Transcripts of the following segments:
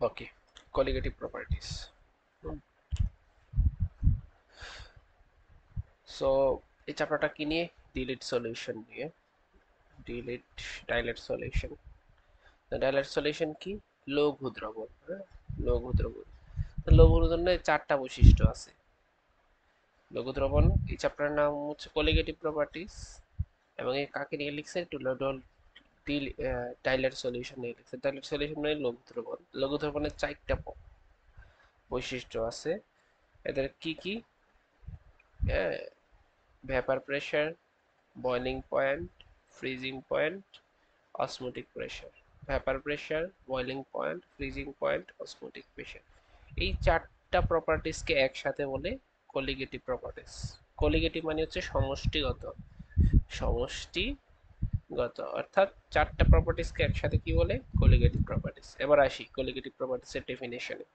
ওকে, colligative properties. So এই চ্যাপ্টারটা কি নিয়ে? ডিলিট সলিউশন নিয়ে। Delete dilate solution. Dilate solution কি? লঘু দ্রবণ। হ্যাঁ, লঘু দ্রবণ। লঘু দ্রবণের চারটা বৈশিষ্ট্য আছে। লঘু দ্রবণ, এই চ্যাপ্টারের নাম হচ্ছে কলিগেটিভ প্রপার্টিস, এবং এই কাকে নিয়ে লিখছে? একটু ডাইলেট সলিউশন নিয়ে লিখছে। ডাইলেট সলিউশন মানে লঘু দ্রবণ। লঘু দ্রবণের চারটা বৈশিষ্ট্য আছে। এদের কি কি? Vapour pressure, boiling point, freezing point, osmotic pressure. Vapour pressure, boiling point, freezing point, osmotic pressure. এই চারটা প্রপার্টিসকে একসাথে বলে কলিগেটিভ প্রপার্টিস। কলিগেটিভ মানে হচ্ছে সমষ্টিগত। সমষ্টিগত অর্থাৎ চারটা প্রপার্টিসকে একসাথে কি বলে? Colligative properties. এবার আসি colligative প্রপার্টিসের ডেফিনেশনে।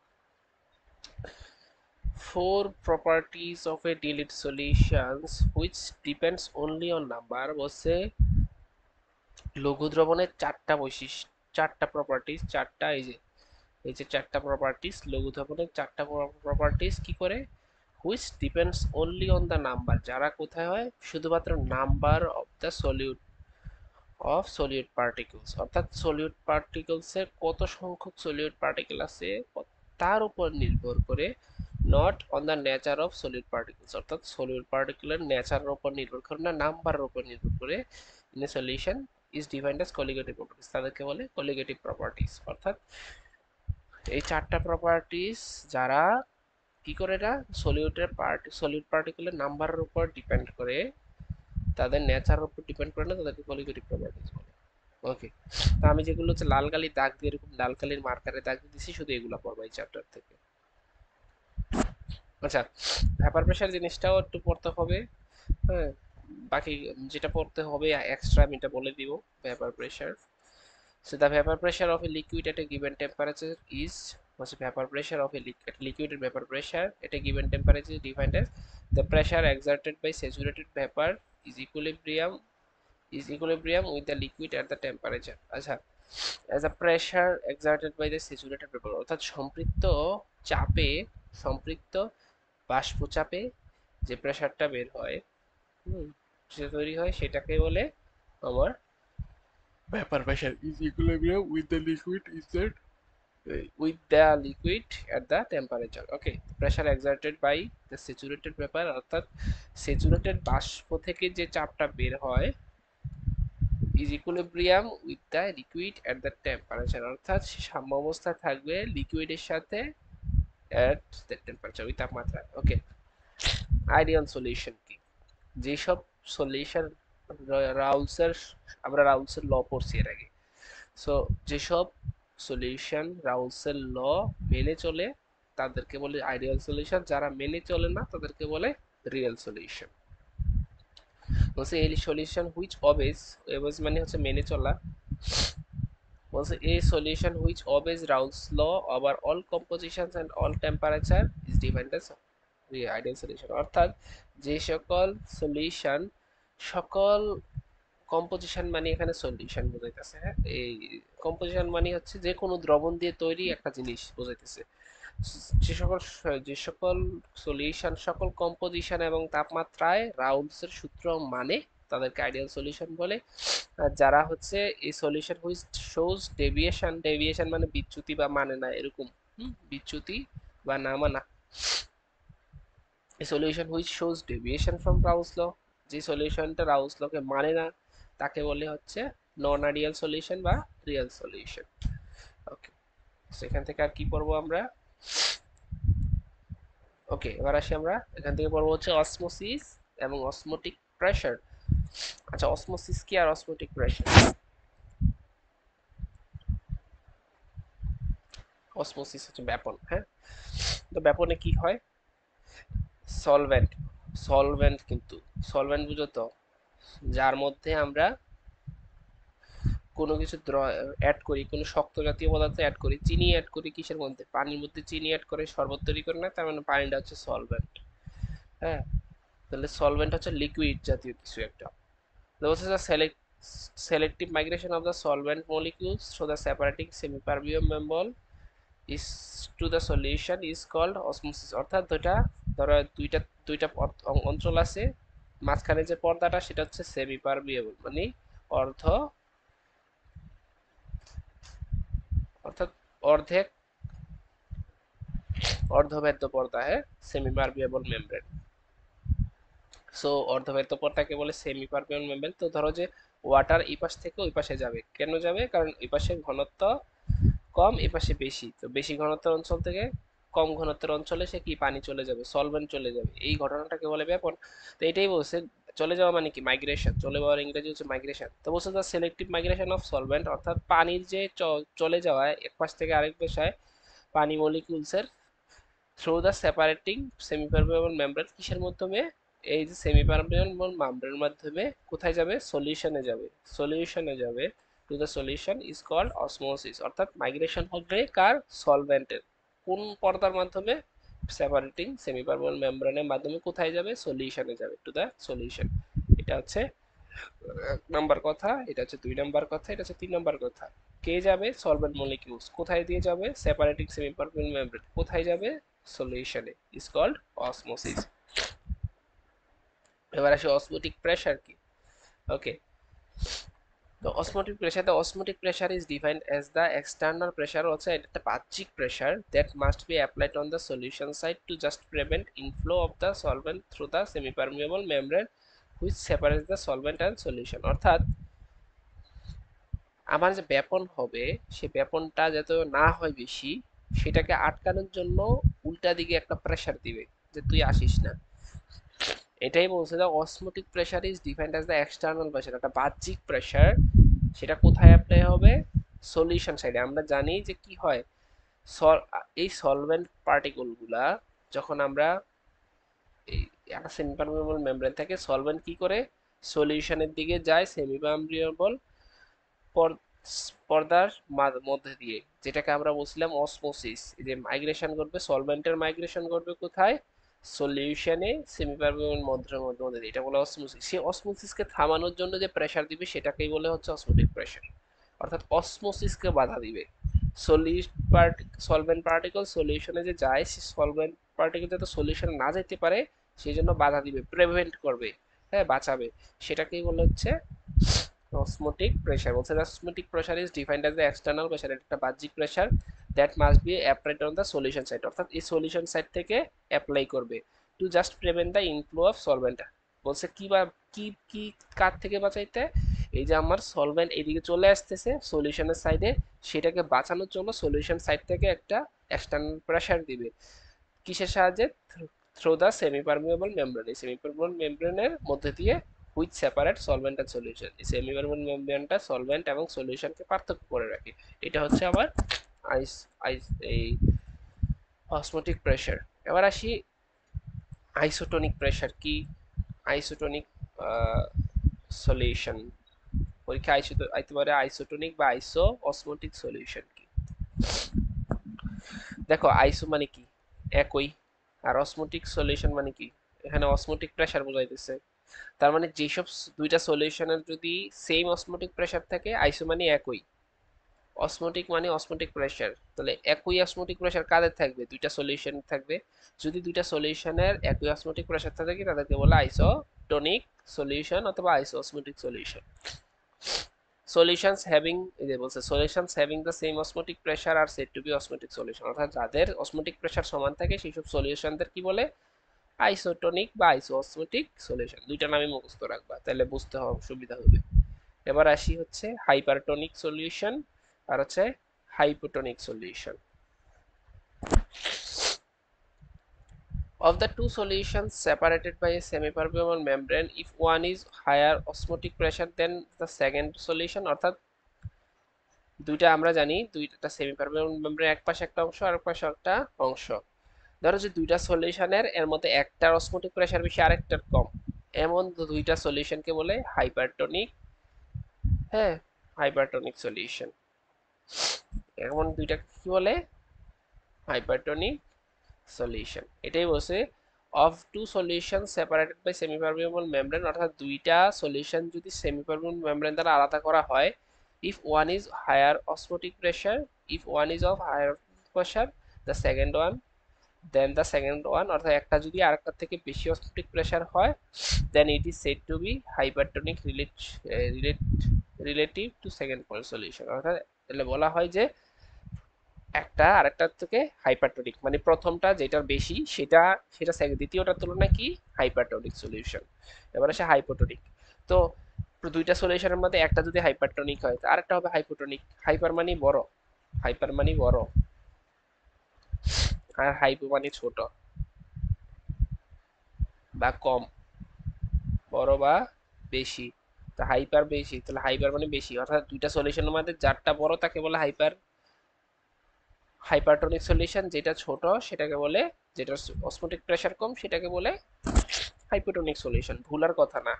Four properties of a delete solutions which depends only on number বলছে লঘু দ্রবণের চারটা বৈশিষ্ট্য, চারটা প্রপার্টিস, চারটা এই যে চারটা প্রপার্টিস, লঘু দ্রবণের চারটা প্রপার্টিস কি করে? which depends only on the number, যারা কোথায় হয়? শুধুমাত্র number of the solute particles, অর্থাৎ সলিউট পার্টিকেলসের কত সংখ্যক সলিউট পার্টিকেল আছে তার উপর নির্ভর করে। Not on the nature of solute particles, অর্থাৎ সলিউট পার্টিকেলের নেচারের উপর নির্ভর করে না, নাম্বারের উপর নির্ভর করে in a solution is defined as colligative properties, তাদেরকে বলে কলিগেটিভ প্রপার্টিস। অর্থাৎ এই চারটা প্রপার্টিস যারা কি করে? না, সলিউট পার্টিকেলের নাম্বারের উপর ডিপেন্ড করে, তাদের নেচারের উপর ডিপেন্ড করে না, তাদেরকে কলিগেটিভ প্রপার্টিস বলে। ওকে, তো আমি যেগুলো হচ্ছে লাল কালি দাগ দিয়ে, এরকম লাল কালির মার্কারে দাগ দিয়ে দিছি, শুধু এগুলো পড়বা এই চ্যাপ্টার থেকে। আচ্ছা, ভ্যাপার প্রেশার জিনিসটাও একটু পড়তে হবে। হ্যাঁ, বাকি যেটা পড়তে হবে এক্সট্রা আমি এটা বলে দিব। Vapour pressure, so the vapor pressure of a liquid at a given temperature is, what's the vapor pressure of a liquid at vapor pressure at a given temperature is defined as the pressure exerted by saturated vapor is equilibrium with the liquid at the temperature. আচ্ছা, as a pressure exerted by the saturated vapor, অর্থাৎ চাপে সম্পৃক্ত বাষ্পচাপে যে প্রেসারটা বের হয়, সেটা তৈরি হয়, সেটাকে বলে আমার vapor pressure is equilibrium with the liquid at the temperature. Okay, pressure exerted by the saturated vapor, অর্থাৎ স্যাচুরেটেড বাষ্প থেকে যে চাপটা বের হয় is equilibrium with the liquid at the temperature, অর্থাৎ সাম্যাবস্থায় থাকবে লিকুইডের সাথে at the temperature, ওই তাপমাত্রায়। ওকে, আইডিয়াল সলিউশন কি? যেসব সলিউশন রাউলসের, আমরা রাউলসের ল পড়ছি এর আগে। সো যেসব সলিউশন রাউলসের ল মেনে চলে তাদেরকে বলে আইডিয়াল সলিউশন, যারা মেনে চলে না তাদেরকে বলে রিয়েল সলিউশন। বলছে এই সলিউশন হুইচ অবেজ, অবেজ মানে হচ্ছে মেনে চলা। বলছে এই solution which obeys Raoult's law over all compositions and all temperature is defined as ideal solution, অর্থাৎ যে সকল সলিউশন, সকল কম্পোজিশন মানে এখানে সলিউশন বোঝাইতেছে। হ্যাঁ, এই কম্পোজিশন মানে হচ্ছে যে কোনো দ্রবণ দিয়ে তৈরি একটা জিনিস বোঝাইতেছে। যে সকল সলিউশন সকল কম্পোজিশন এবং তাপমাত্রায় রাউলসের সূত্র মানে তাদেরকে আইডিয়াল সলিউশন বলে। আর যারা হচ্ছে এই solution which shows deviation, deviation মানে বিচ্যুতি বা মানে না এরকম, বিচ্যুতি বা না মানা, এই solution which shows deviation from Raoult's law, যে সলিউশনটা রাউলস লকে মানে না তাকে বলে হচ্ছে নন আইডিয়াল সলিউশন বা রিয়েল সলিউশন। ওকে, সেখান থেকে আর কি পড়বো আমরা? ওকে, এবার আসি আমরা এখান থেকে পড়বো হচ্ছে অসমোসিস এবং অসমোটিক প্রেসার। আচ্ছা, অসমোসিস কি আর অসমোটিক প্রেসার? অসমোসিস হচ্ছে ব্যাপন। হ্যাঁ, তো ব্যাপনে কি হয়? সলভেন্ট, সলভেন্ট কিন্তু সলভেন্ট বুঝো তো, যার মধ্যে আমরা কোনো কিছু অ্যাড করি, কোনো শক্ত জাতীয় পদার্থ অ্যাড করি, চিনি অ্যাড করি, কিসের মধ্যে? পানির মধ্যে চিনি অ্যাড করে শরবত তৈরি করে না, তার মানে পানিটা হচ্ছে সলভেন্ট। হ্যাঁ, তাহলে সলভেন্ট হচ্ছে লিকুইড জাতীয় কিছু একটা। There was a selective migration of the solvent molecules through the separating semipermeable is to the solution is called osmosis। অর্থাৎ ধরো দুইটা অঞ্চল আছে, মাঝখানে যে পর্দাটা সেটা হচ্ছে সেমি পারমিয়েবল, মানে অর্ধ অর্থাৎ অর্ধেক অর্ধবেদ্য পর্দা, হ্যাঁ, সেমি পারমিয়েবল মেমব্রেন। সো অর্ধবেদ্য পর্দাকে বলে সেমি পারমিয়েবল মেমব্রেন। তো ধরো যে ওয়াটার এই পাশ থেকে ওই পাশে যাবে, কেন যাবে? কারণ ওই পাশে ঘনত্ব কম, এ পাশে বেশি, তো বেশি ঘনত্বের অঞ্চল থেকে কম ঘনত্বের অঞ্চলে সে কি পানি চলে যাবে, সলভেন্ট চলে যাবে, এই ঘটনাটাকে বলে ব্যাপন। তো এটাই বলছে, চলে যাওয়া মানে কি মাইগ্রেশন, চলে যাওয়ার ইংরেজি হচ্ছে মাইগ্রেশন। তো বলছে the selective migration of solvent, অর্থাৎ পানির যে চলে যাওয়া এক পাশ থেকে আরেক পাশে পানি মলিকিউলসের through the separating semipermeable membrane, কিসের মাধ্যমে? এই যে সেমিপারমিয়েবল মেমব্রেনের মাধ্যমে কোথায় যাবে? সলিউশনে যাবে, সলিউশনে যাবে। To the solution is called osmosis, অর্থাৎ মাইগ্রেশন হবে কার? সলভেন্টের। কোন পর্দার মাধ্যমে? সেপারেটিং সেমিপারমিয়েবল মেমব্রেনের মাধ্যমে কোথায় যাবে? সলিউশনে যাবে, টু দ্য সলিউশন। এটা হচ্ছে এক নাম্বার কথা, এটা হচ্ছে 2 নাম্বার কথা, এটা হচ্ছে 3 নাম্বার কথা। কে যাবে? Solvent molecules. কোথায় দিয়ে যাবে? Separating semipermeable membrane. কোথায় যাবে? সলিউশনে, ইজ কল্ড অসমোসিস। এবার আসি অসমোটিক প্রেসার কি। ওকে, তো osmotic pressure, the osmotic pressure is defined as the external pressure, হচ্ছে এটা একটা বাহ্যিক pressure that must be applied on the solution side to just prevent inflow of the solvent through the semipermeable membrane which separates the solvent and solution. অর্থাৎ আমার যে ব্যাপন হবে, সে ব্যাপনটা যাতে না হয় বেশি, সেটাকে আটকানোর জন্য উল্টা দিকে একটা প্রেসার দিবে, যে তুই আসিস না। এটাই বলছে যে osmotic pressure is defined as the external pressure, একটা বাহ্যিক প্রেসার। সেটা কোথায় অ্যাপ্লাই হবে? সলিউশন সাইডে। আমরা জানি যে কি হয়, এই সলভেন্ট পার্টিকেল গুলা যখন আমরা এই একটা সেমিপারমিয়েবল মেমব্রেন থেকে সলভেন্ট কি করে সলিউশনের দিকে যায়, সেমিপারমিয়েবল পর্দার মধ্যে দিয়ে, যেটাকে আমরা বলছিলাম অসমোসিস। এই যে মাইগ্রেশন করবে, সলভেন্টের মাইগ্রেশন করবে কোথায়? সলিউশনে, সেমিপারমিয়েবল মধ্যে দিয়ে, এটা বলে অসমোসিস। সেই অসমোসিসকে থামানোর জন্য যে প্রেসার দিবে সেটাকেই বলে হচ্ছে অসমোটিক প্রেসার, অর্থাৎ অসমোসিসকে বাধা দিবে। সলভেন্ট পার্টিকেল সলিউশনে যে যায়, সেই সলভেন্ট পার্টিকেল যাতে সলিউশনে না যেতে পারে সেই জন্য বাধা দিবে, প্রিভেন্ট করবে, হ্যাঁ, বাঁচাবে। সেটাকেই বলে হচ্ছে অসমোটিক প্রেসার। বলছে the osmotic pressure is defined as the external pressure, একটা বাহ্যিক pressure that must be applied on the solution side, অর্থাৎ এই সলিউশন সাইড থেকে অ্যাপ্লাই করবে to just prevent the inflow of solvent. বলছে কি বা কি কি কার থেকে বাঁচাইতে? এই যে আমার সলভেন্ট এইদিকে চলে আসতেছে সলিউশনের সাইডে, সেটাকে বাঁচানোর জন্য সলিউশন সাইড থেকে একটা এক্সটার্নাল প্রেসার দিবে। কিসের সাহায্যে? থ্রু দ্য সেমিপারমিয়েবল মেমব্রেন, এই সেমিপারমিয়েবল মেমব্রেনের মধ্যে দিয়ে which separate solvent and solution, এই সেমিপারমিয়েবল মেমব্রেনটা সলভেন্ট এবং সলিউশনকে পার্থক্য করে রাখে। এটা হচ্ছে আমার আইস আইস এই অসমোটিক প্রেসার। এবার আসি আইসোটোনিক প্রেসার কি। আইসোটোনিক সলিউশন, পরীক্ষা আইতে পারে আইসোটোনিক বা আইসো অসমোটিক সলিউশন কি। দেখো আইসো মানে কি? একই। আর অসমোটিক সলিউশন মানে কি? এখানে অসমোটিক প্রেসার বোঝাইতেছে। তার মানে যেসব দুইটা সলিউশনের যদি সেম অসমোটিক প্রেসার থাকে, আইসো মানে একই। অসমোটিক মানে অসমোটিক প্রেসার, তাহলে একই অসমোটিক প্রেসার কাদের থাকবে? দুইটা সলিউশন থাকবে। যদি দুইটা সলিউশনের একই অসমোটিক প্রেসার থাকে তাদেরকে বলে আইসোটোনিক সলিউশন অথবা আইসো অসমোটিক সলিউশন। সলিউশনস হ্যাভিং, এই যে বলছে solutions having the same osmotic pressure are said to be osmotic solution, অর্থাৎ যাদের অসমোটিক প্রেসার সমান থাকে সেই সব সলিউশনদের কি বলে? আইসোটোনিক বা আইসোঅসমোটিক সলিউশন। দুইটা নামই মুখস্থ রাখবা, তাহলে বুঝতে সুবিধা হবে। এবার আসি হচ্ছে হাইপারটোনিক সলিউশন আর হচ্ছে hypotonic solution. Of the two solutions separated by a semipermeable membrane, if one is higher osmotic pressure than the second solution, অর্থাৎ দুইটা আমরা জানি দুইটা সেমিপারমিয়েবল মেমব্রেন, এক পাশে একটা অংশ আর এক পাশে একটা অংশ। ধরো যে দুইটা সলিউশনের এর মধ্যে একটার অসমোটিক প্রেসার বেশি আরেকটার কম, এমন দুইটা সলিউশনকে বলে হাইপারটোনিক, হ্যাঁ, হাইপারটোনিক সলিউশন। এমন দুইটা কি বলে? Hypertonic solution. এটাই বলছে of two solution separated by semipermeable membrane, অর্থাৎ দুইটা সলিউশন যদি সেমিপারমিয়েবল মেমব্রেন দ্বারা আলাদা করা হয়, if one is higher osmotic pressure, if one is of higher pressure, the second one, then the second one, অর্থাৎ একটা যদি আরেকটার থেকে বেশি অসমোটিক প্রেসার হয়, then it is said to be hypertonic relative to second point solution. অর্থাৎ তাহলে বলা হয় যে একটা আরেকটার থেকে হাইপারটোনিক, মানে প্রথমটা যেটার বেশি সেটা সেটা দ্বিতীয়টার তুলনায় কি হাইপারটোনিক সলিউশন। এবার আসে হাইপোটোনিক। তো দুইটা সলিউশনের মধ্যে একটা যদি হাইপারটোনিক হয় আরেকটা হবে হাইপোটোনিক। হাইপার মানে বড়, হাইপার মানে বড়, আর হাইপো মানে ছোট বা কম, বড় বা বেশি। তো হাইপার বেশি, তাহলে হাইপার মানে বেশি, অর্থাৎ দুইটা সলিউশনের মধ্যে যারটা বড় তাকে বলে হাইপারটোনিক সলিউশন, যেটা ছোট সেটাকে বলে, যেটা অসমোটিক প্রেসার কম সেটাকে বলে হাইপোটোনিক সলিউশন। ভুলার কথা না,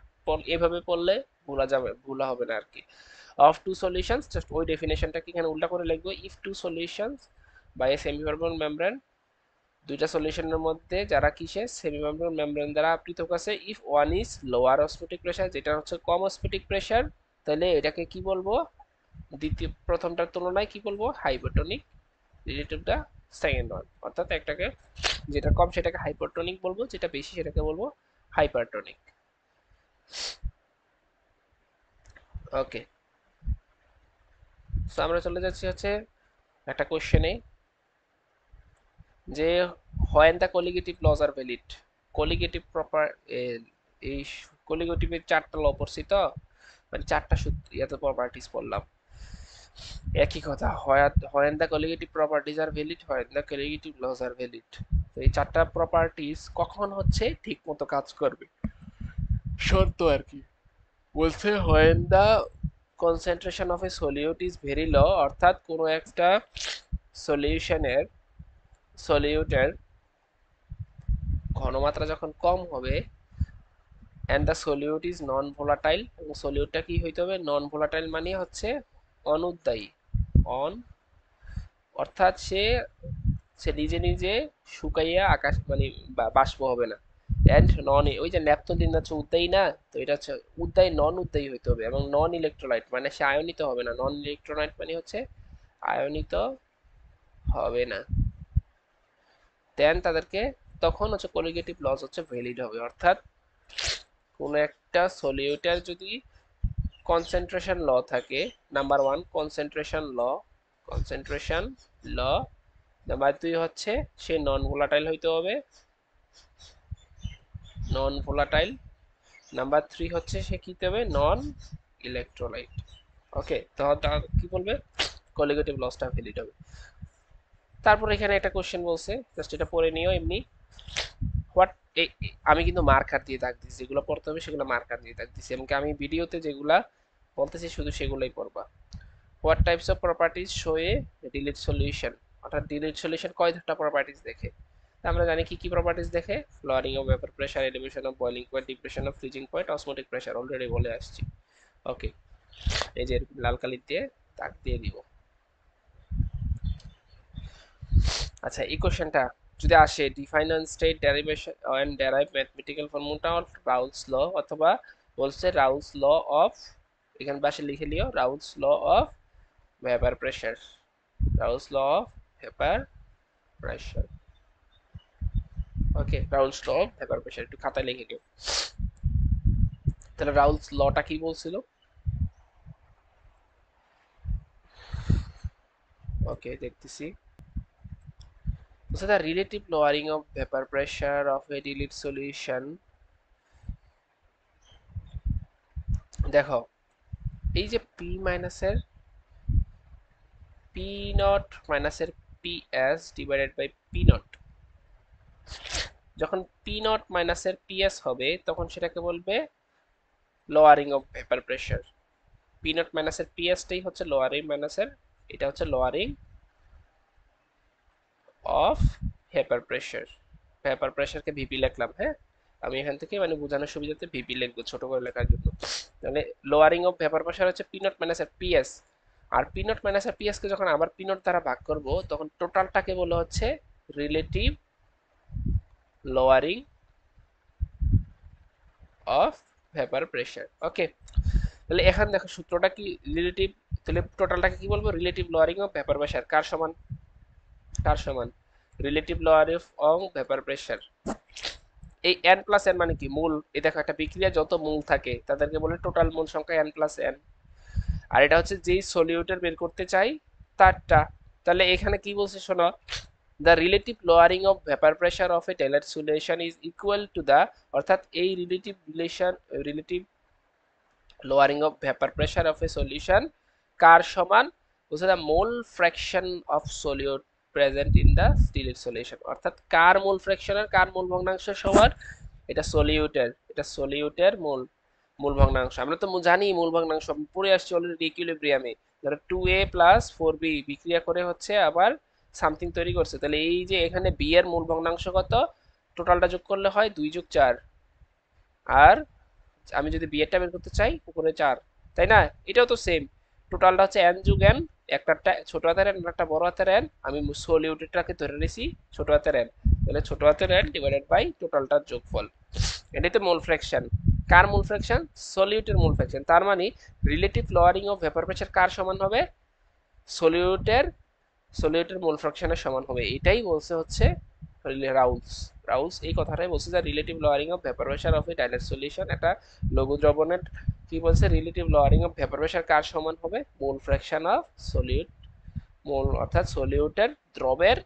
এভাবে পড়লে ভুলা যাবে, ভুলা হবে না আর কি। অফ টু সলিউশনস, জাস্ট ওই ডেফিনেশনটাকে এখানে উল্টা করে লিখবো, if two solutions by a semipermeable membrane, দুইটা সলিউশনের মধ্যে যারা কিসে সেমিপারমেবল মেমব্রেন দ্বারা পৃথক আছে, if one is lower osmotic pressure, যেটা হচ্ছে কম অসমোটিক প্রেসার, তাহলে এটাকে কি বলবো, দ্বিতীয় প্রথমটার তুলনায় কি বলবো hypotonic relative the second one. অর্থাৎ একটাকে যেটা কম সেটাকে হাইপারটোনিক বলবো, যেটা বেশি সেটাকে বলবো হাইপারটোনিক। ওকে, সো আমরা চলে যাচ্ছি হচ্ছে একটা কোশ্চেনে, যে when the colligative laws are valid. Colligative proper, এই কলিগেটিভের চারটা ল পড়ছি তো, মানে চারটা সূত্র ইয়াতে প্রপার্টিজ পড়লাম, একই কথা, when the colligative properties are valid, when the colligative laws are valid. তো এই চারটা প্রপার্টিজ কখন হচ্ছে ঠিক মতো কাজ করবে, শর্ত আর কি। বলছে when the concentration of A solute is very low, অর্থাৎ কোনো একটা সলিউটের ঘনমাত্রা যখন কম হবে, and the solute is non volatile, এবং সলিউটটা কি হইতে হবে, নন ভোলাটাইল মানে হচ্ছে অনুদ্বায়ী, অন, অর্থাৎ সে সে নিজে নিজে শুকাইয়া আকাশ মানে বাষ্প হবে না। অ্যান্ড নন, ওই যে ন্যাপথলিন হচ্ছে উদ্দায়ী না, তো এটা হচ্ছে উদ্দায়ী, নন উদ্দায়ী হইতে হবে, এবং নন ইলেকট্রোলাইট মানে সে আয়নিত হবে না, নন ইলেকট্রোলাইট মানে হচ্ছে আয়নিত হবে না, দেন তাদেরকে তখন হচ্ছে কলিগেটিভ লজ হচ্ছে ভ্যালিড হবে। অর্থাৎ কোন একটা সলিউটের যদি কনসেন্ট্রেশন ল থাকে, নাম্বার ওয়ান কনসেন্ট্রেশন ল, নাম্বার দুই হচ্ছে সে নন ভোলাটাইল হইতে হবে, নন ভোলাটাইল, নাম্বার থ্রি হচ্ছে সে কি দেবে, নন ইলেকট্রোলাইট। ওকে, তখন তার কি বলবে, কলিগেটিভ লসটা ভ্যালিড হবে। তারপর এখানে একটা কোশ্চেন বলছে, জাস্ট এটা পড়ে নিও এমনি। হোয়াট, আমি কিন্তু মার্কার দিয়ে দাগ দিচ্ছি, যেগুলো পড়তে হবে সেগুলো মার্কার দিয়ে দাগ দিচ্ছি, এমনকি আমি ভিডিওতে যেগুলা বলতেছি শুধু সেগুলোই পড়বা। What types of properties show A delete solution, অর্থাৎ ডিলিট সলিউশন কয় ধরনের প্রপার্টিজ দেখে। আমরা জানি কি কি প্রপার্টিজ দেখে, flooring of vapour pressure, elevation of boiling point, depression of freezing point, osmotic pressure, already বলে আসছি। ওকে, এই যে লাল কালি দিয়ে দাগ দিয়ে দিব। আচ্ছা, এই কোশ্চেনটা যদি আসে, define on state derivation and derive mathematical formula of Raoult's law, অথবা বলছে রাউলস ল অফ, এখানে পাশে লিখে লিও Raoult's law of vapour pressure, Raoult's law of vapour pressure. Okay, Raoult's law of vapour pressure একটু খাতায় লিখে নিও। তাহলে রাউলস লটা কি বলছিল, ওকে দেখতেছি। So the relative lowering of vapor pressure of a dilute solution, দেখো এই যে পি মাইনাসের পি নট মাইনাসের P S divided by P naught, যখন পি নট মাইনাসের পি এস হবে তখন সেটাকে বলবে lowering of vapour pressure. P naught মাইনাসের পি এসটাই হচ্ছে লোয়ারিং মাইনাসের, এটা হচ্ছে lowering of vapour pressure. Vapour প্রেসারকে ভিপি লিখলাম, হ্যাঁ আমি এখান থেকে মানে বোঝানোর সুবিধাতে ভিপি লিখবো ছোট করে লেখার জন্য। তাহলে লোয়ারিং অফ ভেপার প্রেসার হচ্ছে পি নট মাইনাসের পিএস, আর পি নট মাইনাসের পিএস কে যখন আবার পি নট দ্বারা ভাগ করব তখন টোটালটাকে বলা হচ্ছে relative lowering of vapour pressure. Okay, তাহলে এখন দেখো সূত্রটা কি রিলেটিভ, তাহলে টোটালটাকে কি বলবো, relative lowering of vapour pressure কার সমান, কার সমান? Relative lowering of vapour pressure. এই n প্লাস n মানে কি? মূল। এই দেখো একটা বিক্রিয়া যত মূল থাকে তাদেরকে বলে টোটাল মূল সংখ্যা n প্লাস n। আর এটা হচ্ছে যেই সলিউটের বের করতে চাই তারটা। তাহলে এখানে কি বলছে শোনো, the relative lowering of vapor pressure of a Taylor solution is equal to the, অর্থাৎ এই relative lowering of vapor pressure of a solution কার সমান? বলছে the mole fraction of solute present in the Taylor solution, অর্থাৎ কার মোল ফ্র্যাকশনের কার মোল ভগ্নাংশ সমান? এটা সলিউটের মূল ভগ্নাংশ। আমরা তো জানি মূল ভগ্নাংশ পড়ে আসছে অলরেডি ইকুইলিব্রিয়ামে। ধরো 2a প্লাস 4b বিক্রিয়া করে হচ্ছে আবার সামথিং তৈরি করছে, তাহলে এই যে এখানে b এর মূল ভগ্নাংশ কত? টোটালটা যোগ করলে হয় 2 যোগ 4, আর আমি যদি b এরটা বের করতে চাই উপরে 4, তাই না? এটাও তো সেম, টোটালটা হচ্ছে n যোগ n, একটা ছোট হাতের n একটা বড় হাতের n, আমি সলিউটেডটাকে ধরে নিছি ছোট হাতের n, তাহলে ছোট হাতের n ডিভাইডেড বাই টোটালটার যোগফল। এটাই তো মোল ফ্র্যাকশন। কার মোল ফ্র্যাকশন? সলিউটের মোল ফ্র্যাকশন। তার মানে relative lowering of vapour pressure কার সমান হবে? সলিউটের সলিউটের মোল ফ্র্যাকশনের সমান হবে। এটাই বলছে হচ্ছে রাউলস। রাউলস এই কথাটাই বলছে যে relative lowering of vapour pressure of a dilute solution, একটা লঘু দ্রবণের কি বলছে, relative lowering of vapour pressure কার সমান হবে? Mole fraction of solute, mole অর্থাৎ সলিউটের দ্রবের,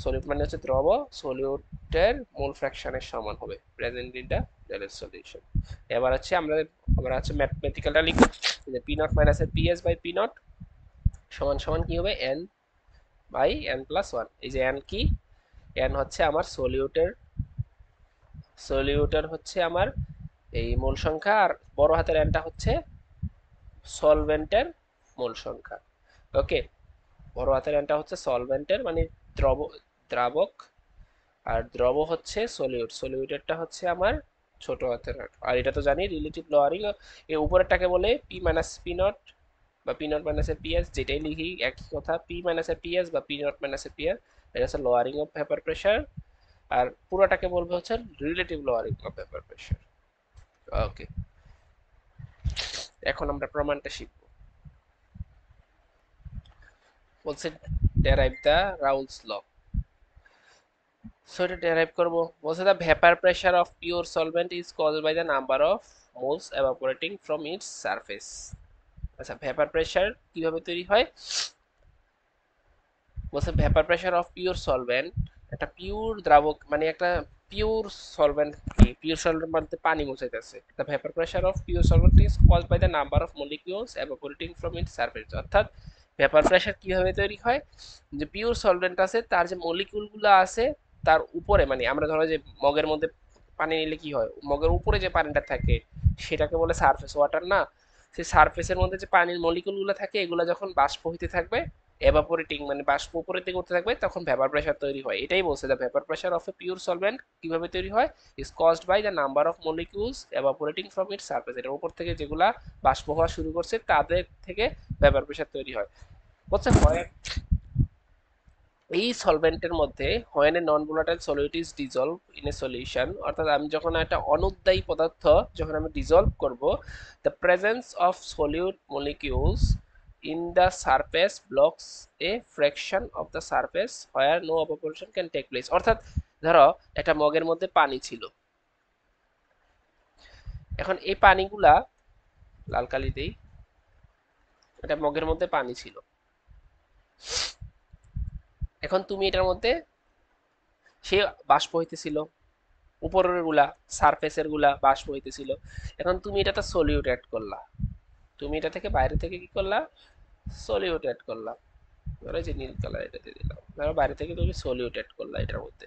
সলিউট মানে হচ্ছে দ্রব, সলিউটের মোল ফ্র্যাকশনের সমান হবে present in the dilute solution. এবার হচ্ছে আমরা হচ্ছে ম্যাথমেটিক্যালটা লিখব যে পি নট মাইনাস এর পিএস বাই পি নট সমান সমান কি হবে? N by N plus one. এই যে এন কি? এন হচ্ছে আমার সলিউটের হচ্ছে আমার এই মূল সংখ্যা, আর বড় হাতের এনটা হচ্ছে সলভেন্টের মূল সংখ্যা। ওকে, বড় হাতের এনটা হচ্ছে সলভেন্টের মানে দ্রাবক, আর দ্রব হচ্ছে সলিউটেরটা হচ্ছে আমার ছোট হাতের। আর এটা তো জানি রিলেটিভ লোয়ারিং, এই উপরেরটাকে বলে পি মাইনাস পি নট বা পি নট মাইনাস এ পিএস, যেটাই লিখি একই কথা, পি মাইনাস এ পিএস বা পি নট মাইনাস এ পিএস, এটা হচ্ছে লোয়ারিং অফ ভেপার প্রেসার। আর পুরোটাকে বলবো হচ্ছে relative lowering of vapour pressure. Okay, এখন আমরা প্রমাণটা শিখব। বলছে derive the Raoult's law. So এটা ডেরাইভ করব। বলছে the vapour pressure of pure solvent is caused by the number of moles evaporating from its surface. আচ্ছা, ভেপার প্রেসার কিভাবে তৈরি হয়? বলছে vapour pressure of pure solvent, একটা পিওর দ্রাবক মানে একটা পিওর সলভেন্ট, কি পিওর সলভেন্ট মানে পানি মোছাইতেছে। The vapour pressure of pure solvent is caused by the number of molecules evaporating from its surface, অর্থাৎ ভেপার প্রেসার কিভাবে তৈরি হয়? যে পিওর সলভেন্ট আছে তার যে মলিকিউলগুলো আছে তার উপরে, মানে আমরা ধরো যে মগের মধ্যে পানি নিলে কি হয়, মগের উপরে যে পানিটা থাকে সেটাকে বলে সারফেস ওয়াটার না? সেই সারফেসের মধ্যে যে পানির মলিকুলগুলো থাকে এগুলো যখন বাষ্প হইতে থাকবে, এভাপোরেটিং মানে বাষ্প উপরের দিকে উঠতে থাকবে, তখন ভেপার প্রেসার তৈরি হয়। এটাই বলছে the vapour pressure of a pure solvent কিভাবে তৈরি হয়, is caused by the number of molecules evaporating from its surface. এটার উপর থেকে যেগুলা বাষ্প হওয়া শুরু করছে তাদের থেকে ভেপার প্রেসার তৈরি হয়। বলছে হয় এই সলভেন্টের মধ্যে when a non-volatile solute is dissolved in a solution, অর্থাৎ আমি যখন একটা অনুদ্বায়ী পদার্থ যখন আমি ডিজলভ করব, the presence of solute molecules in the surface blocks a fraction of the surface where no evaporation can take place, অর্থাৎ ধরো একটা মগের মধ্যে পানি ছিল, এখন এই পানিগুলা লাল কালি দেই, একটা মগের মধ্যে পানি ছিল, এখন তুমি এটার মধ্যে সে বাষ্প হইতেছিল, উপরের গুলা সারফেসের গুলা বাষ্প হইতেছিল, এখন তুমি এটাতে সলিউট অ্যাড করলা, তুমি এটা থেকে বাইরে থেকে কি করলা? সলিউট অ্যাড করলা। ধরো যে নীল কালার এটা দিয়ে দিলাম, ধরো বাইরে থেকে তুমি সলিউট অ্যাড করলা এটার মধ্যে,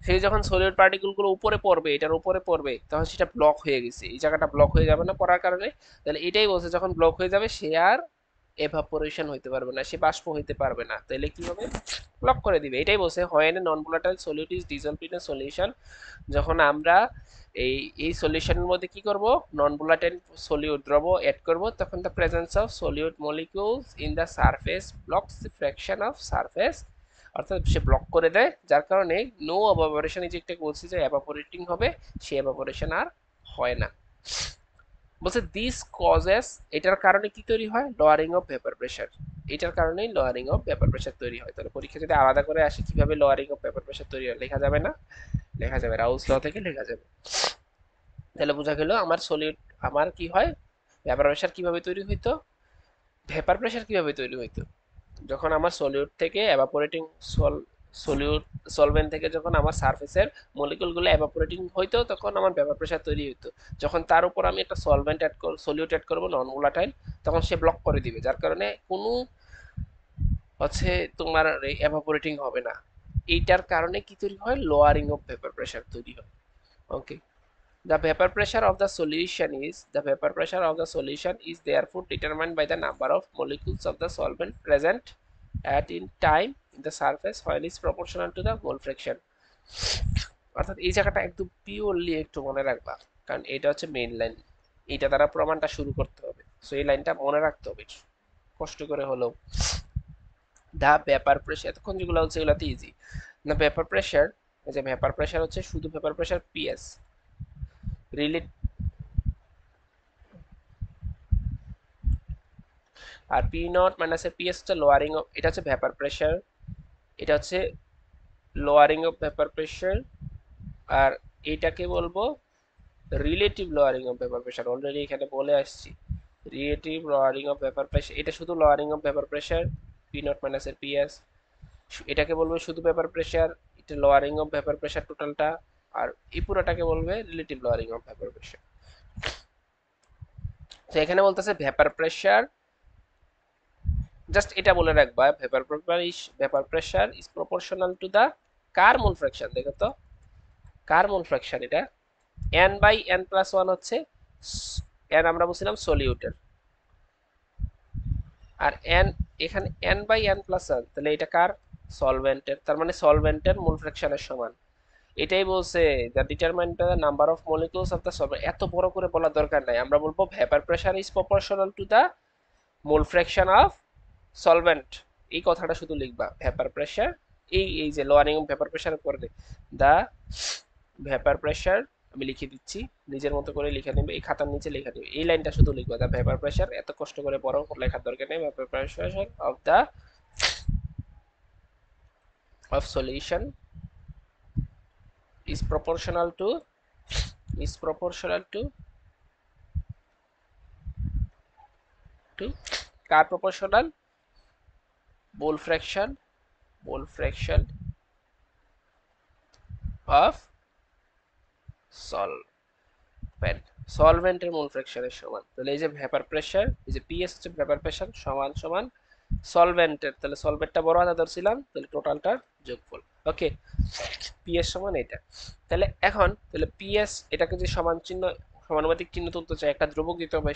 সেই যখন সলিউট পার্টিকেল গুলো উপরে পড়বে, এটার উপরে পড়বে, তখন সেটা ব্লক হয়ে গেছে, এই জায়গাটা ব্লক হয়ে যাবে না পড়ার কারণে? তাহলে এটাই বলছে যখন ব্লক হয়ে যাবে সে আর এভাপোরেশন হইতে পারবে না, সে বাষ্প হইতে পারবে না, তাহলে কি হবে? ব্লক করে দিবে। এটাই বলছে when a non-volatile solute is dissolved in a solution, যখন আমরা এই এই সলিউশনের মধ্যে কি করব, নন ভোলাটাইল সলিউট দ্রব অ্যাড করব, তখন the presence of solute molecules in the surface blocks the fraction of surface, অর্থাৎ সে ব্লক করে দেয়, যার কারণে নো এভাপোরেশন, এই যে একটা বলছি যে এভাপোরেটিং হবে, সে এভাপোরেশন আর হয় না। বলছে দিস কজেস, এটার কারণে কি তৈরি হয়? Lowering of vapour pressure. এটার কারণেই লোয়ারিং অফ ভেপার প্রেশার তৈরি হয়। তাহলে পরীক্ষা যদি আলাদা করে আসে কিভাবে লোয়ারিং অফ ভেপার প্রেশার তৈরি হয়, লেখা যাবে না? লেখা যাবে, রাউলস ল থেকে লেখা যাবে। তাহলে বোঝা গেল আমার সলিড, আমার কি হয়, ভেপার প্রেশার কিভাবে তৈরি হইতো, ভেপার প্রেশার কিভাবে তৈরি হইতো যখন আমার সলিউট থেকে এভাপোরেটিং সলিউট সলভেন্ট থেকে যখন আমার সারফেসের মলিকুলগুলো এভাপোরেটিং হইতো তখন আমার ভেপার প্রেশার তৈরি হইতো। যখন তার উপর আমি একটা সলভেন্ট অ্যাড করব, সলিউট অ্যাড করব নন ভোলাটাইল, তখন সে ব্লক করে দিবে, যার কারণে কোনো হচ্ছে তোমার এভাপোরেটিং হবে না। এইটার কারণে কি তৈরি হয়, লোয়ারিং অফ ভেপার প্রেশার তৈরি হয়। ওকে, the vapor pressure of the solution is therefore determined by the number of molecules of the solvent present at in time in the surface while is proportional to the mole fraction। অর্থাৎ এই জায়গাটা একদম purely একটু মনে রাখবা, কারণ এটা হচ্ছে মেইন লাইন, এটা দ্বারা প্রমাণটা শুরু করতে হবে, সো এই লাইনটা মনে রাখতে হবে কষ্ট করে হলেও। দা ভেপার প্রেশার, এতক্ষণ যেগুলো হচ্ছে এগুলোতে ইজি। না ভেপার প্রেশার, এই যে ভেপার প্রেশার হচ্ছে শুধু ভেপার প্রেশার পিএস রিলেট, আর পি নট মাইনাস এর পিএস হচ্ছে লোয়ারিং অফ, এটা হচ্ছে ভেপার প্রেশার, এটা হচ্ছে লোয়ারিং অফ ভেপার প্রেশার, আর এটাকে বলবো relative lowering of vapour pressure, already এখানে বলে আসছি relative lowering of vapour pressure, এটা শুধু lowering of vapour pressure P not minus এর পিএস, এটাকে বলবো শুধু ভেপার প্রেশার, এটা লোয়ারিং অফ ভেপার প্রেশার টোটালটা, আর এই পুরোটাকে বলবে relative lowering of vapour pressure. তো এখানে বলতেছে ভেপার প্রেশার, জাস্ট এটা বলে রাখবা vapour pressure is proportional to the কার মোল ফ্র্যাকশন, দেখো তো কার মোল ফ্র্যাকশন, এটা n by n plus one হচ্ছে n আমরা বলছিলাম সলিউটের, আর n এখানে n by n plus one, তাহলে এটা কার, সলভেন্টের, তার মানে সলভেন্টের মোল ফ্র্যাকশনের সমান। এটাই বলছে the determine the number of molecules of the solvent, এত বড় করে বলার দরকার নাই, আমরা বলবো vapour pressure is proportional to the mole fraction of solvent, এই কথাটা শুধু লিখবা, ভেপার প্রেশার, এই এই যে লোয়ারিং ভেপার প্রেশার করে দা ভেপার প্রেশার, আমি লিখে দিচ্ছি নিজের মতো করে লিখে নেবে, এই খাতার নিচে লিখে নেবে, এই লাইনটা শুধু লিখবা, দা ভেপার প্রেশার, এত কষ্ট করে বড় লেখার দরকার নেই, vapour pressure of the of solution is proportional to is proportional to কার proportional, mole fraction of solvent, সলভেন্টের মোল ফ্র্যাকশনের সমান। তাহলে এই যে ভেপার প্রেশার, এই যে পিএস হচ্ছে ভেপার প্রেশার সমান সমান সলভেন্টের, তাহলে সলভেন্টটা বড় হাতে ধরছিলাম, তাহলে টোটালটার যোগফল। ওকে, পিএস সমান এটা। তাহলে এখন তাহলে পিএস এটাকে যে সমান চিহ্ন, সমানুপাতিক চিহ্ন তুলতে চাই, একটা ধ্রুবক দিতে হবে,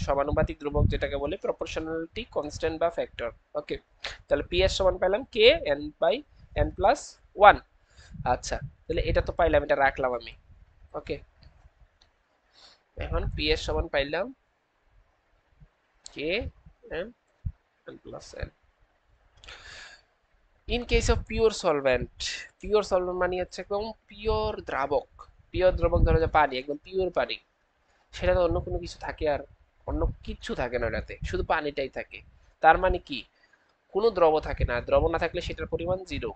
সমানুপাতিক ধ্রুবক যেটাকে বলে প্রপোর্শনালিটি কনস্ট্যান্ট বা ফ্যাক্টর। ওকে, তাহলে পিএস সমান পেলাম K N by N plus one. আচ্ছা, তাহলে এটা তো পাইলাম, এটা রাখলাম আমি। ওকে, এখন পিএস সমান পাইলাম K N N plus N. In case of pure solvent মানে হচ্ছে একদম পিওর দ্রাবক, পিওর দ্রাবক ধরো যে পানি, একদম পিওর পানি, সেটা তো অন্য কোনো কিছু থাকে, আর অন্য কিচ্ছু থাকে না ওটাতে, শুধু পানিটাই থাকে, তার মানে কি কোনো দ্রব থাকে না, দ্রব না থাকলে সেটার পরিমাণ zero.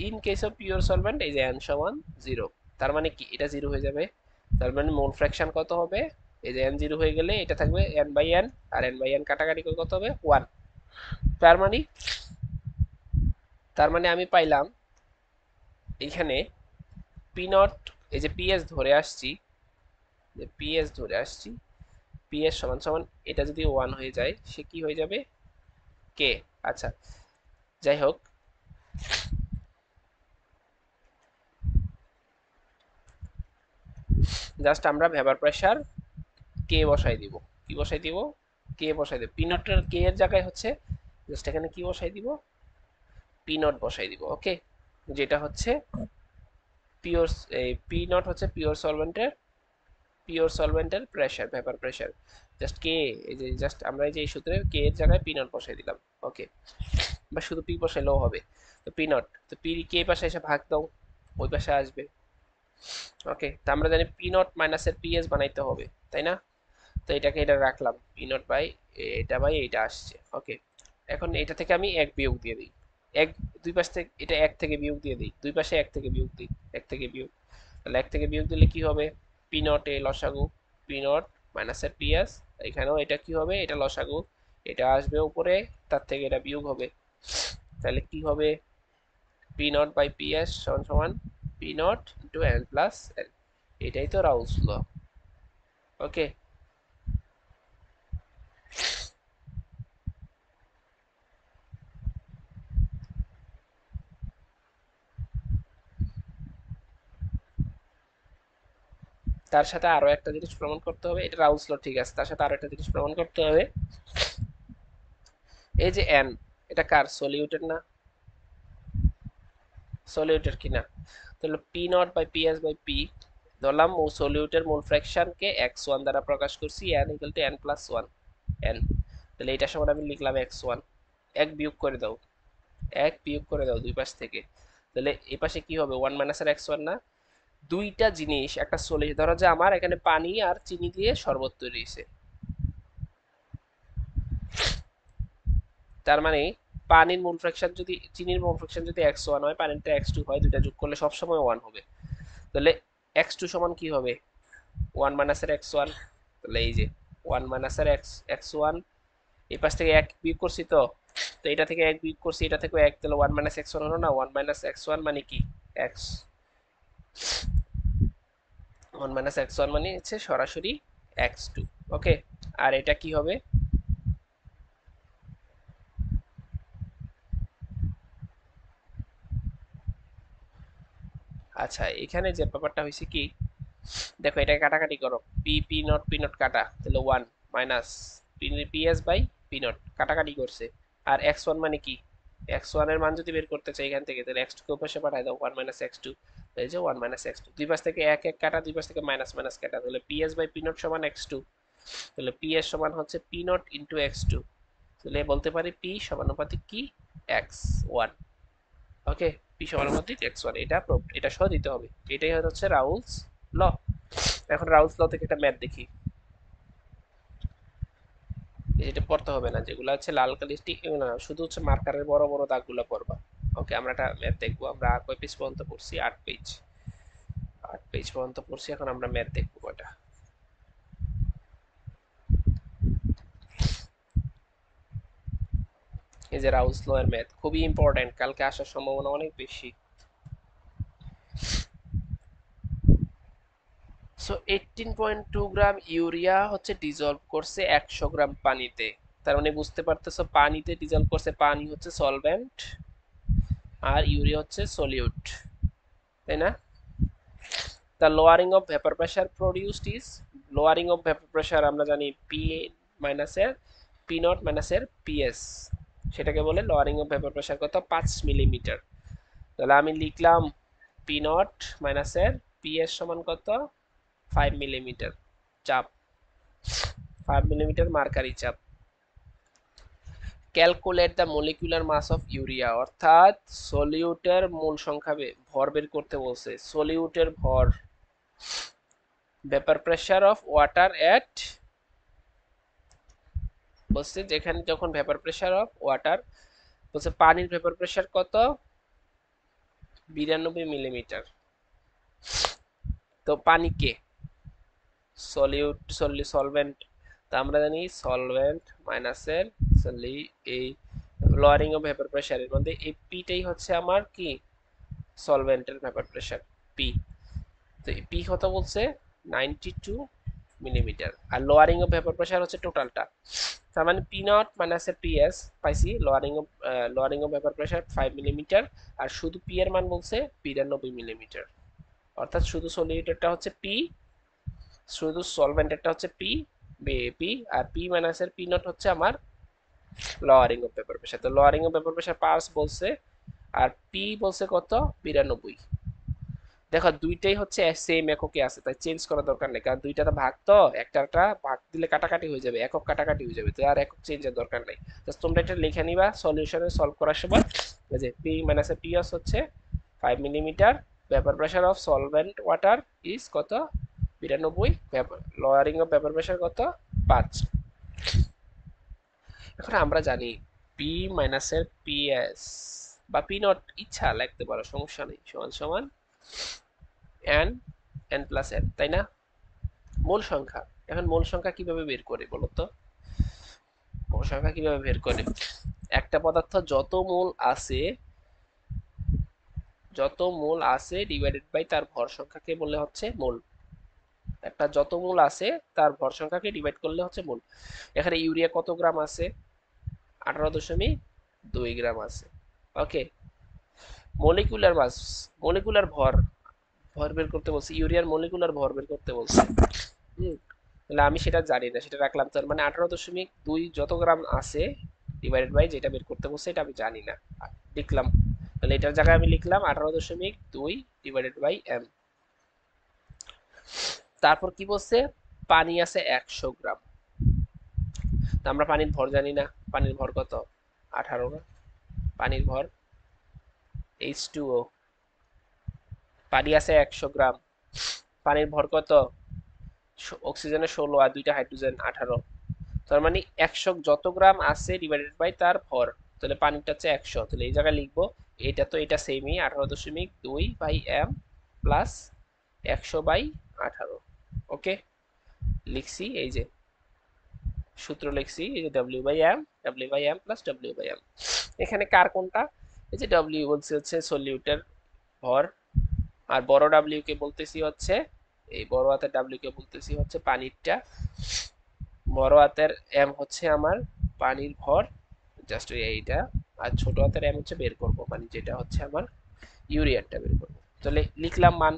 In case of pure solvent এই যে n সমান জিরো, তার মানে কি এটা জিরো হয়ে যাবে, তার মানে মোল ফ্র্যাকশন কত হবে, এই যে n জিরো হয়ে গেলে এটা থাকবে n বাই n, আর n বাই n কাটাকাটি করে কত হবে ওয়ান। তার মানে আমি পাইলাম এখানে পি নট, এই যে পিএস ধরে আসছি, পিএস ধরে আসছি, পিএস সমান সমান এটা যদি ওয়ান হয়ে যায় সে কি হয়ে যাবে কে। আচ্ছা, যাই হোক, জাস্ট আমরা ভেপার প্রেশার কে বসাই দিব, কি বসাই দিব, কে বসাই দিব, পি নটের কে এর জায়গায় হচ্ছে জাস্ট এখানে কি বসাই দিব, পি নট বসাই দিব। ওকে, যেটা হচ্ছে পিওর, এই পি নট হচ্ছে পিওর সলভেন্টের প্রেশার, ভেপার প্রেশার, জাস্ট কে, এই যে জাস্ট আমরা এই যে এই সূত্রের কে এর জায়গায় পি নট বসাই দিলাম। ওকে, বা শুধু পি বসাইলেও হবে, তো পি নট, তো পি কে পাশে এসে ভাগ দাও, ওই পাশে আসবে। ওকে, তো আমরা জানি পি নট মাইনাসের পিএস বানাইতে হবে, তাই না, তো এটাকে এটা রাখলাম পি নট বাই এটা বাই এইটা আসছে। ওকে, এখন এটা থেকে আমি এক বিয়োগ দিয়ে দিই, এক, দুই পাশ থেকে এটা এক থেকে বিয়োগ দিয়ে দিই, দুই পাশে এক থেকে বিয়োগ দিই, এক থেকে বিয়োগ, তাহলে এক থেকে বিয়োগ দিলে কি হবে, পি নট এ লসাগু, পি নট মাইনাস এর পিএস, এখানেও এটা কি হবে, এটা লসাগু, এটা আসবে উপরে, তার থেকে এটা বিয়োগ হবে, তাহলে কি হবে, পি নট বাই পিএস সমান সমান P not into N plus N, এটাই তো রাউলস ল। ওকে, তার সাথে আরো একটা জিনিস প্রমাণ করতে হবে, এটা রাউলস ল ঠিক আছে, তার সাথে আরো একটা জিনিস প্রমাণ করতে হবে, এই যে এন, এটা কার, সলিউটেড না, সলিউটেড কিনা, তাহলে P not by PS by P, ধরলাম ও সলিউটের মোল ফ্র্যাকশনকে এক্স ওয়ান দ্বারা প্রকাশ করছি, N equal to N plus one, N, তাহলে এটা সমান আমি লিখলাম এক্স ওয়ান, এক বিয়োগ করে দাও, এক বিয়োগ করে দাও দুই পাশ থেকে, তাহলে এই পাশে কি হবে, ওয়ান মাইনাস এর এক্স ওয়ান না, দুইটা জিনিস একটা সলিড, ধরো যে আমার এখানে পানি আর চিনি দিয়ে শরবত তৈরি হয়েছে, তার মানে পানির মোল ফ্র্যাকশন যদি, চিনির মোল ফ্র্যাকশন যদি এক্স ওয়ান হয়, পানিটা এক্স টু হয়, দুইটা যোগ করলে সবসময় ওয়ান হবে, তাহলে এক্স টু সমান কি হবে, ওয়ান মাইনাসের এক্স ওয়ান, তাহলে এই যে ওয়ান মাইনাসের এক্স এক্স ওয়ান, এই পাশ থেকে এক বিয়োগ করছি তো, তো এটা থেকে এক বিয়োগ করছি, এটা থেকে এক, তাহলে ওয়ান মাইনাস এক্স ওয়ান হলো না, ওয়ান মাইনাস এক্স ওয়ান মানে কি X, one minus x one মানে হচ্ছে সরাসরি এক্স টু। ওকে, আর এটা কি হবে, আচ্ছা এখানে যে ব্যাপারটা হয়েছে কি, দেখো এটা কাটাকাটি করো, P P not P not কাটা, তাহলে one minus PS by P not, কাটাকাটি করছে, আর এক্স ওয়ান মানে কি, এক্স ওয়ান এর মান যদি বের করতে চাই এখান থেকে, তাহলে এক্স টু কে পাশে পাঠাই দাও, ওয়ান মাইনাস এক্স টু, এই যে ওয়ান মাইনাস এক্স টু, দুই পাশ থেকে এক এক কাটা, দুই পাশ থেকে মাইনাস মাইনাস কাটা, তাহলে পিএস বাই পি নট সমান এক্স টু, তাহলে পিএস সমান হচ্ছে P not into X two, তাহলে বলতে পারি পি সমানুপাতিক কি, এক্স ওয়ান। ওকে, পি সমানুপাতিক এক্স ওয়ান, এটা সহ দিতে হবে, এটাই হচ্ছে রাউলস ল। এখন রাউলস ল থেকে একটা ম্যাথ দেখি, এটা পড়তে হবে না, যেগুলো আছে লাল কালি স্টিক এগুলো না, শুধু হচ্ছে মার্কারের বড় বড় দাগগুলো পড়বা। ওকে, আমরা একটা ম্যাথ দেখবো, আমরা কয় পেজ পর্যন্ত পড়ছি, 8 পেজ, 8 পেজ পর্যন্ত পড়ছি, এখন আমরা ম্যাথ দেখবো কয়টা, এই যে রাউলস ল এর ম্যাথ খুবই ইম্পর্টেন্ট, কালকে আসার সম্ভাবনা অনেক বেশি। সো 18.2 গ্রাম ইউরিয়া হচ্ছে ডিজলভ করছে 100 গ্রাম পানিতে, তার মানে বুঝতে পারতেছো পানিতে ডিজলভ করছে, পানি হচ্ছে সলভেন্ট আর ইউরিয়া হচ্ছে সলিউট, তাই না, the lowering of vapor pressure produced is, lowering of vapor pressure আমরা জানি পি মাইনাস এর পি নট মাইনাস এর পিএস, সেটাকে বলে lowering of vapor pressure কত, 5 মিলিমিটার, তাহলে আমি লিখলাম পি নট মাইনাস এর পিএস সমান কত, 5 মিলিমিটার চাপ, 5 মিলিমিটার মার্কারি চাপ। Calculate the molecular mass of urea, অর্থাৎ সলিউটের মোল সংখ্যা ভর বের করতে বলছে, সলিউটের ভর, ভেপার প্রেসার অফ ওয়াটার এট, বলছে যেখানে যখন ভেপার প্রেসার অফ ওয়াটার, বলছে পানির ভেপার প্রেসার কত, 92 মিলিমিটার, তো পানি কে, সলিউট সলভেন্ট, তো আমরা জানি সলভেন্ট মাইনাসের সলি, এই লোয়ারিং অফ ভেপার প্রেসারের মধ্যে এই পিটাই হচ্ছে আমার কি, সলভেন্টের ভেপার প্রেসার পি, তো পি কত বলছে 92 মিলিমিটার, আর লোয়ারিং অফ ভেপার প্রেসার হচ্ছে টোটালটা, তার মানে পি নট মাইনাসের পিএস পাইছি, lowering of vapour pressure 5 millimetre, আর শুধু পি এর মান বলছে 92 মিলিমিটার, অর্থাৎ শুধু সলিউটেডটা হচ্ছে পি, শুধু সলভেন্টেরটা হচ্ছে পি পি, আর পি মাইনাসের পি নট হচ্ছে আমার লোয়ারিং অফ ভেপার প্রেসার, তো লোয়ারিং অফ ভেপার প্রেসার পার্স বলছে, আর পি বলছে কত 92, দেখো দুইটাই হচ্ছে সেম এককে আছে, তাই চেঞ্জ করার দরকার নেই, কারণ দুইটা তো ভাগ, তো একটা একটা ভাগ দিলে কাটাকাটি হয়ে যাবে, একক কাটাকাটি হয়ে যাবে, তো আর একক চেঞ্জের দরকার নেই, জাস্ট তোমরা এটা লিখে নিবা সলিউশনে সলভ করার সময়, এই যে পি মাইনাস পিএস হচ্ছে 5 millimetre, vapour pressure of solvent water is কত 92, লোয়ারিং অফ ভেপার প্রেসার কত 5। এখন আমরা জানি পি মাইনাসের পিএস বা পি নট ইচ্ছা লিখতে পারো, সমস্যা নেই, সমান সমান এন, এন প্লাস এন, তাই না? মূল সংখ্যা। এখন মূল সংখ্যা কিভাবে বের করে বলো তো? মূল সংখ্যা কিভাবে বের করে? একটা পদার্থ যত মোল আছে ডিভাইডেড বাই তার ভর সংখ্যাকে বললে হচ্ছে মোল। একটা যত মোল আছে তার ভর সংখ্যাকে ডিভাইড করলে হচ্ছে মোল। এখানে ইউরিয়া কত গ্রাম আছে? 18.2 গ্রাম আছে। ওকে, মলিকুলার মাস, মলিকুলার ভর, ভর বের করতে বলছে, ইউরিয়ার মলিকুলার ভর বের করতে বলছে। হুম, তাহলে আমি সেটা জানি না, সেটা রাখলাম। তার মানে 18.2 যত গ্রাম আছে ডিভাইডেড বাই যেটা বের করতে বলছে এটা আমি জানি না, লিখলাম। তাহলে এটার জায়গায় আমি লিখলাম 18.2 ডিভাইডেড বাই এম। তারপর কি বলছে? পানি আছে 100 গ্রাম। তা আমরা পানির ভর জানি না, পানির ভর কত? 18 না? পানির ভর H2O, পানি আছে 100 গ্রাম, পানির ভর কত? অক্সিজেনের 16 আর দুইটা হাইড্রোজেন 18। তার মানে 100 যত গ্রাম আছে ডিভাইডেড বাই তার ভর। তাহলে পানিটা হচ্ছে 100, তাহলে এই জায়গায় লিখবো এটা তো এটা সেমই, 18.2 বাই এম প্লাস 100/18। ওকে, লিখছি, এই যে সূত্র লিখছি, এই যে W by M plus W by M. এখানে কার কোনটা? এই যে ডব্লিউ বলছে হচ্ছে সলিউটের ভর, আর বড় ডাব্লিউ কে বলতেছি হচ্ছে, এই বড় হাতের ডাব্লিউ কে বলতেছি হচ্ছে পানিরটা, বড় হাতের এম হচ্ছে আমার পানির ভর, জাস্ট এইটা। আর ছোট হাতের এম হচ্ছে বের করব, মানে যেটা হচ্ছে আমার ইউরিয়ারটা বের করব। তাহলে লিখলাম মান,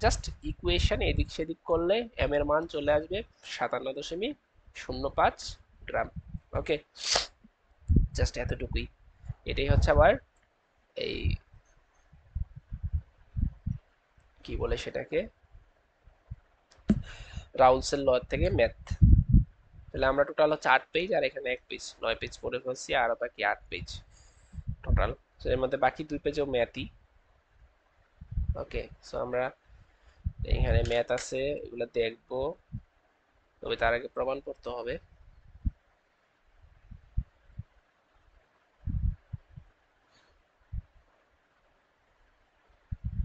জাস্ট ইকুয়েশন এদিক সেদিক করলে এম এর মান চলে আসবে 57.05 গ্রাম। ওকে, জাস্ট এতটুকুই। এটাই হচ্ছে আবার এই কি বলে সেটাকে, রাউলসের ল থেকে ম্যাথ। তাহলে আমরা টোটাল হচ্ছে 8 পেজ, আর এখানে 1 পেজ, 9 পেজ পড়ে ফেলছি, আর বাকি 8 পেজ টোটাল। এর মধ্যে বাকি 2 পেজও ম্যাথই। ওকে, সো আমরা এখানে ম্যাথ আছে, এগুলো দেখবো, তবে তার আগে প্রমাণ করতে হবে।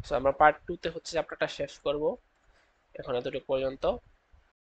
সো আমরা পার্ট 2 তে হচ্ছে চ্যাপ্টারটা শেষ করব, এখন এতটুকু পর্যন্ত।